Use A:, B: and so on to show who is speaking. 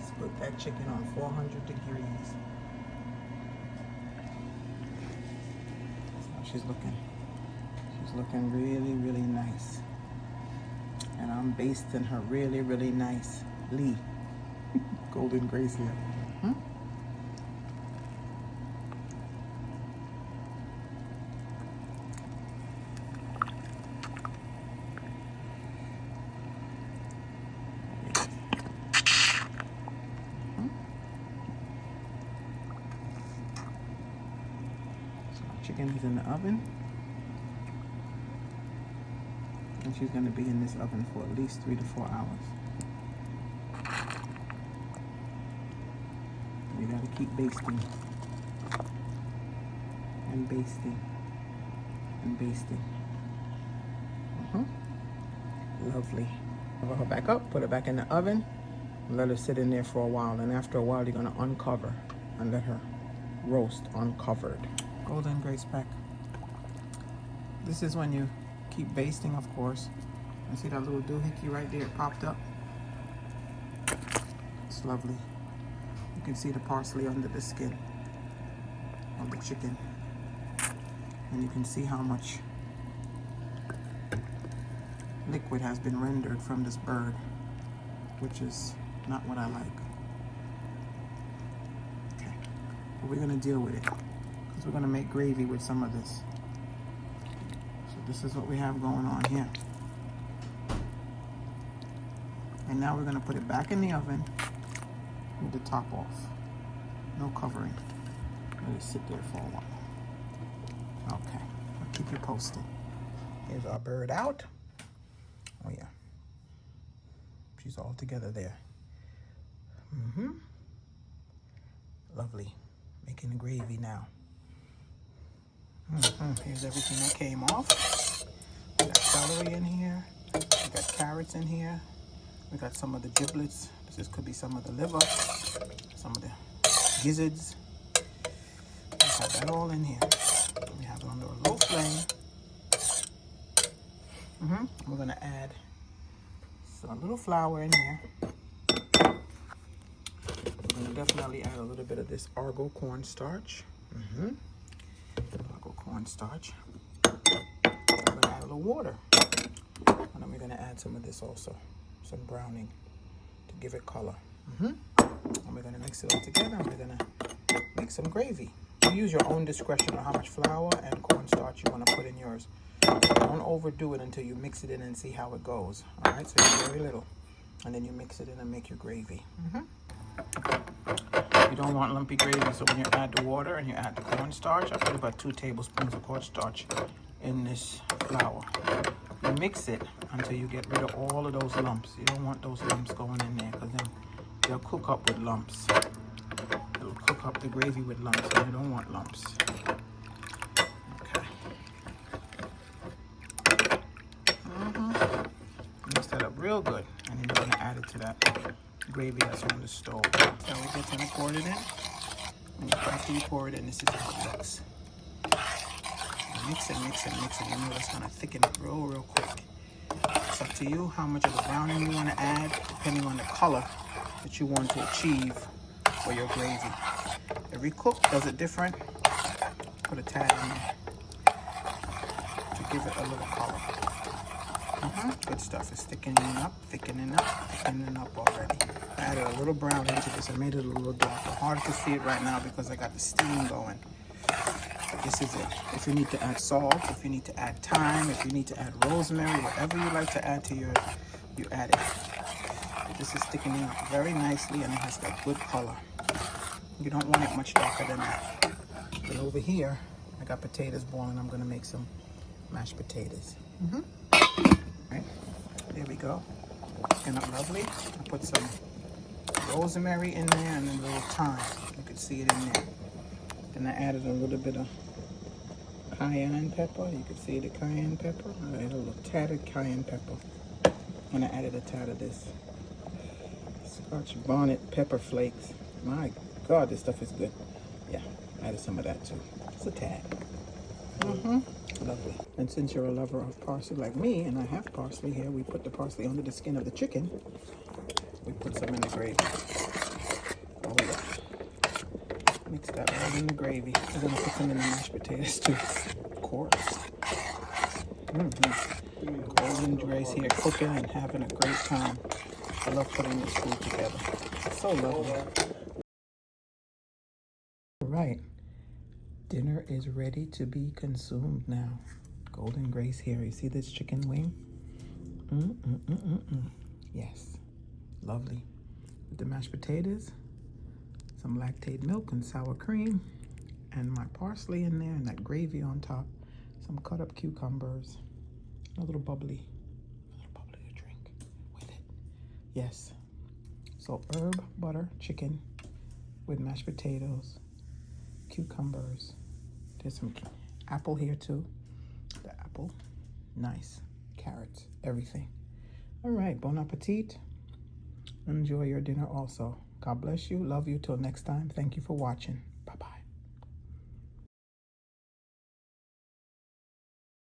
A: Let's put that chicken on 400 degrees. That's how she's looking. She's looking really, really nice. And I'm basting her really, really nice. Lee. Golden Grace here. Chicken is in the oven, and she's going to be in this oven for at least 3 to 4 hours. You got to keep basting and basting and basting. Lovely. Cover her back up, put her back in the oven, and let her sit in there for a while. And after a while, you're going to uncover and let her roast uncovered. Golden Grace pack. This is when you keep basting, of course. You see that little doohickey right there? It popped up. It's lovely. You can see the parsley under the skin of the chicken. And you can see how much liquid has been rendered from this bird, which is not what I like. Okay, but we're gonna deal with it, because we're gonna make gravy with some of this. So this is what we have going on here. And now we're gonna put it back in the oven with the top off. No covering. Let it sit there for a while. Okay, I'll keep you posted. Here's our bird out. Oh yeah, she's all together there. Lovely. Making the gravy now. Here's everything that came off. We got celery in here. We got carrots in here. We got some of the giblets. This could be some of the liver, some of the gizzards. We have that all in here. We have it under a low flame. We're gonna add a little flour in here. We're gonna definitely add a little bit of this Argo cornstarch. Argo cornstarch. We're gonna add a little water. And then we're gonna add some of this also, some browning to give it color. And we're gonna mix it all together, and we're gonna make some gravy. You use your own discretion on how much flour and cornstarch you wanna put in yours. Don't overdo it until you mix it in and see how it goes. All right, so you very little, and then you mix it in and make your gravy. You don't want lumpy gravy, so when you add the water and you add the cornstarch, I put about 2 tablespoons of cornstarch in this flour. You mix it until you get rid of all of those lumps. You don't want those lumps going in there, because then they'll cook up with lumps. It'll cook up the gravy with lumps, and you don't want lumps. Real good, and then you're going to add it to that gravy that's on the stove. So we get to pour it in. And after you pour it in, this is how it looks. Mix it, mix it, mix it. You know that's going to thicken it real quick. It's up to you how much of the browning you want to add, depending on the color that you want to achieve for your gravy. Every cook does it different. Put a tad in there to give it a little color. Good stuff. It's thickening up already. I added a little brown into this. I made it a little darker. Hard to see it right now because I got the steam going. But this is it. If you need to add salt, if you need to add thyme, if you need to add rosemary, whatever you like to add to yours, you add it. But this is thickening up very nicely, and it has that good color. You don't want it much darker than that. But over here, I got potatoes boiling. I'm going to make some mashed potatoes. Right, there we go. Looking up lovely. I put some rosemary in there and a little thyme. You can see it in there. Then I added a little bit of cayenne pepper. You can see the cayenne pepper. I added a little tad of cayenne pepper. And I added a tad of this Scotch bonnet pepper flakes. My God, this stuff is good. Yeah, I added some of that too. Just a tad. Lovely. And since you're a lover of parsley like me, and I have parsley here, we put the parsley under the skin of the chicken. We put some in the gravy. in the gravy. We're gonna put some in the mashed potatoes too, of course. Golden Grace here cooking and having a great time. I love putting this food together. It's so lovely. All right, dinner is ready to be consumed now. Golden Grace here. You see this chicken wing? Yes, lovely. With the mashed potatoes, some lactate milk and sour cream, and my parsley in there, and that gravy on top. Some cut up cucumbers, a little bubbly to drink with it. Yes. So herb butter chicken with mashed potatoes, cucumbers. There's some apple here too. The apple, nice. Carrots, everything. All right, bon appetit. Enjoy your dinner also. God bless you. Love you. Till next time. Thank you for watching.